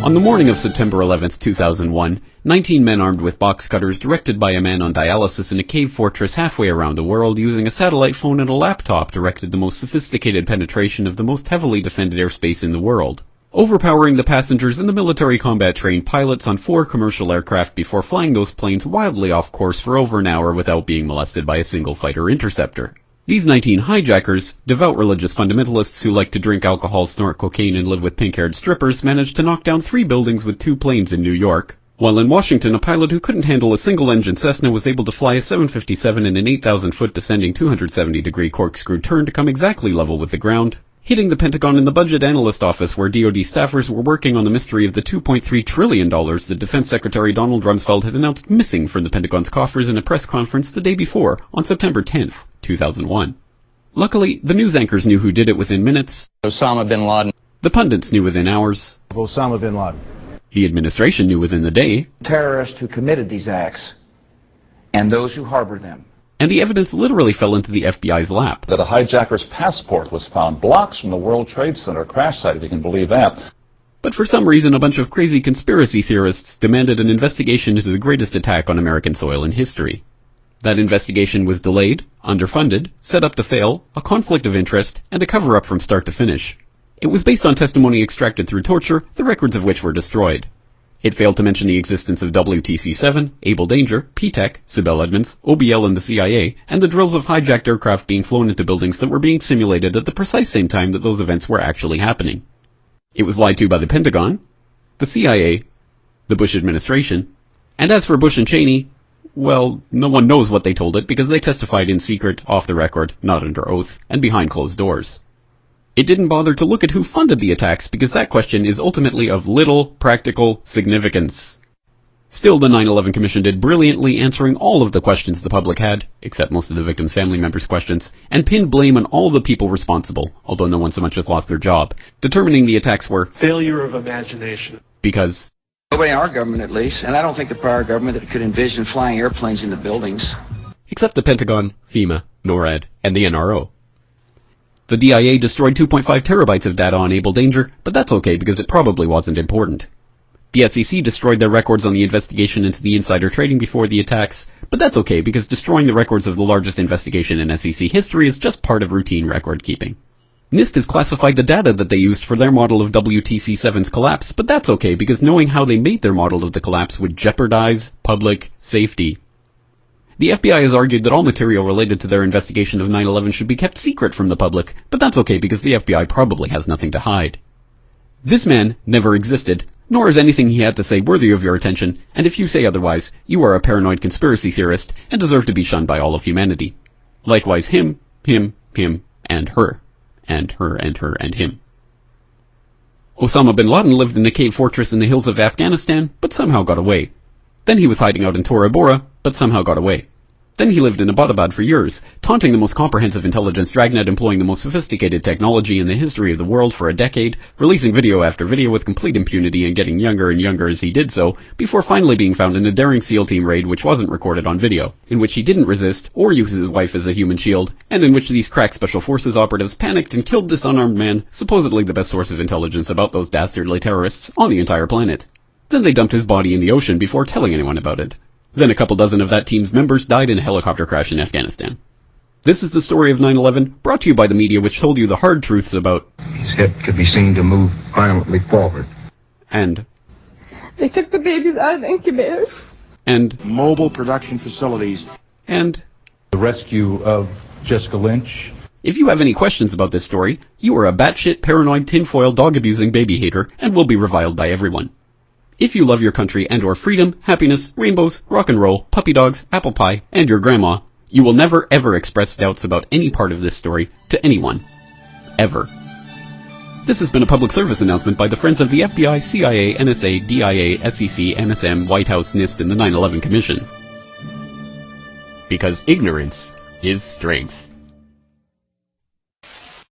On the morning of September 11, 2001, 19 men armed with box cutters directed by a man on dialysis in a cave fortress halfway around the world using a satellite phone and a laptop directed the most sophisticated penetration of the most heavily defended airspace in the world, overpowering the passengers and the military combat trained pilots on 4 commercial aircraft before flying those planes wildly off course for over an hour without being molested by a single fighter interceptor. These 19 hijackers, devout religious fundamentalists who like to drink alcohol, snort cocaine, and live with pink-haired strippers, managed to knock down 3 buildings with 2 planes in New York, while in Washington a pilot who couldn't handle a single-engine Cessna was able to fly a 757 in an 8,000-foot descending 270-degree corkscrew turn to come exactly level with the ground, hitting the Pentagon in the budget analyst office where DoD staffers were working on the mystery of the $2.3 trillion that Defense Secretary Donald Rumsfeld had announced missing from the Pentagon's coffers in a press conference the day before, on September 10th, 2001. Luckily, the news anchors knew who did it within minutes. Osama bin Laden. The pundits knew within hours. Osama bin Laden. The administration knew within the day. Terrorists who committed these acts and those who harbored them. And the evidence literally fell into the FBI's lap. That a hijacker's passport was found blocks from the World Trade Center crash site, if you can believe that. But for some reason, a bunch of crazy conspiracy theorists demanded an investigation into the greatest attack on American soil in history. That investigation was delayed, underfunded, set up to fail, a conflict of interest, and a cover-up from start to finish. It was based on testimony extracted through torture, the records of which were destroyed. It failed to mention the existence of WTC-7, Able Danger, P-TECH, Sibel Edmonds, OBL and the CIA, and the drills of hijacked aircraft being flown into buildings that were being simulated at the precise same time that those events were actually happening. It was lied to by the Pentagon, the CIA, the Bush administration, and as for Bush and Cheney, well, no one knows what they told it because they testified in secret, off the record, not under oath, and behind closed doors. It didn't bother to look at who funded the attacks because that question is ultimately of little practical significance. Still, the 9/11 Commission did brilliantly answering all of the questions the public had, except most of the victims' family members' questions, and pinned blame on all the people responsible, although no one so much as lost their job, determining the attacks were failure of imagination. Because Nobody in our government, at least, and I don't think the prior government that could envision flying airplanes into buildings. Except the Pentagon, FEMA, NORAD, and the NRO. The DIA destroyed 2.5 terabytes of data on Able Danger, but that's okay because it probably wasn't important. The SEC destroyed their records on the investigation into the insider trading before the attacks, but that's okay because destroying the records of the largest investigation in SEC history is just part of routine record keeping. NIST has classified the data that they used for their model of WTC-7's collapse, but that's okay because knowing how they made their model of the collapse would jeopardize public safety. The FBI has argued that all material related to their investigation of 9/11 should be kept secret from the public, but that's okay because the FBI probably has nothing to hide. This man never existed, nor is anything he had to say worthy of your attention, and if you say otherwise, you are a paranoid conspiracy theorist and deserve to be shunned by all of humanity. Likewise him, and her. And her, and her, and him. Osama bin Laden lived in a cave fortress in the hills of Afghanistan, but somehow got away. Then he was hiding out in Tora Bora, but somehow got away. Then he lived in Abbottabad for years, taunting the most comprehensive intelligence dragnet employing the most sophisticated technology in the history of the world for a decade, releasing video after video with complete impunity and getting younger and younger as he did so, before finally being found in a daring SEAL team raid which wasn't recorded on video, in which he didn't resist or use his wife as a human shield, and in which these crack special forces operatives panicked and killed this unarmed man, supposedly the best source of intelligence about those dastardly terrorists on the entire planet. Then they dumped his body in the ocean before telling anyone about it. Then a couple dozen of that team's members died in a helicopter crash in Afghanistan. This is the story of 9/11, brought to you by the media which told you the hard truths about his head could be seen to move violently forward. And they took the babies out of the incubators. And mobile production facilities. And the rescue of Jessica Lynch. If you have any questions about this story, you are a batshit paranoid tinfoil dog-abusing baby hater and will be reviled by everyone. If you love your country and or freedom, happiness, rainbows, rock and roll, puppy dogs, apple pie, and your grandma, you will never ever express doubts about any part of this story to anyone. Ever. This has been a public service announcement by the Friends of the FBI, CIA, NSA, DIA, SEC, MSM, White House, NIST, and the 9/11 Commission. Because ignorance is strength.